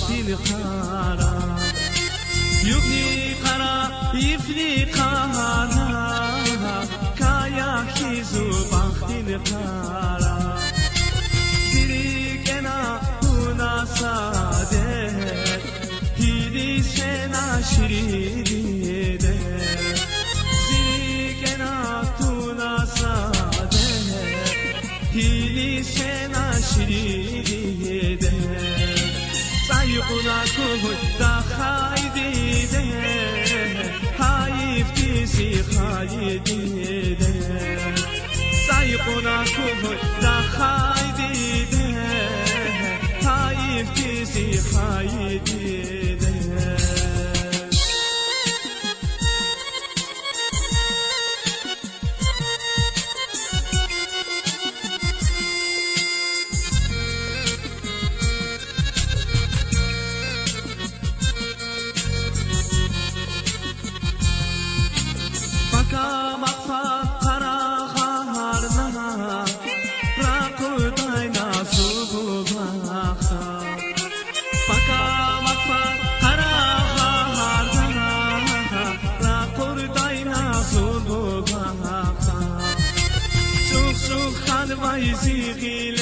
بختي قرا يبني قرا يفني قرا كايا خيزو بختي قرا زيريكنا هنا ساده هيدي سنا شريده زيريكنا هنا ساده هيدي سنا شريده سايقنا كوي تخايدي ده هايفتي سي خايدي ده سايقنا كوي تخايدي ده هايفتي سي خايدي ده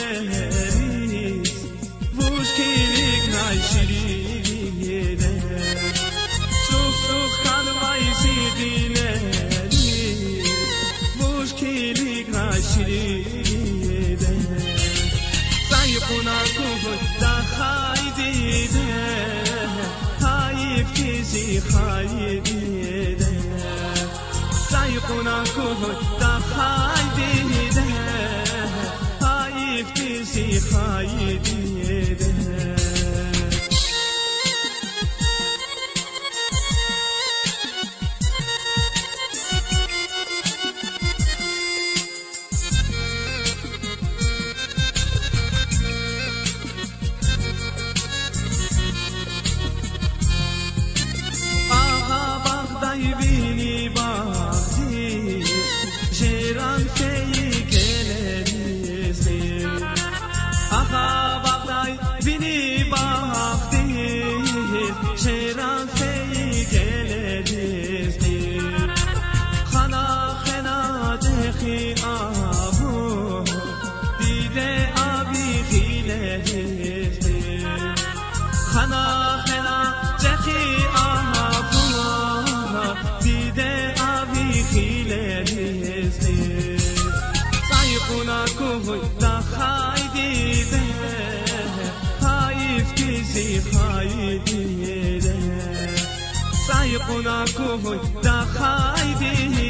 Zigileriz, vushkilik naşiride. Susuk kalmay zigileriz, vushkilik naşiride. Sayıkuna kuhut da haydide, hayif kizi haydide. Sayıkuna kuhut da haydide. Iftisi haydide Aha Bagday bini Bagdi Jiran feyi geleriz Aha Bagday bini Bagdi Jiran feyi geleriz Khana khena dekhi abu Dide abi gileriz Khana khena dekhi abu Dide abi gileriz Sayıkuna kuhuy da haydide Hayiftizi haydide Sayıkuna kuhuy da haydide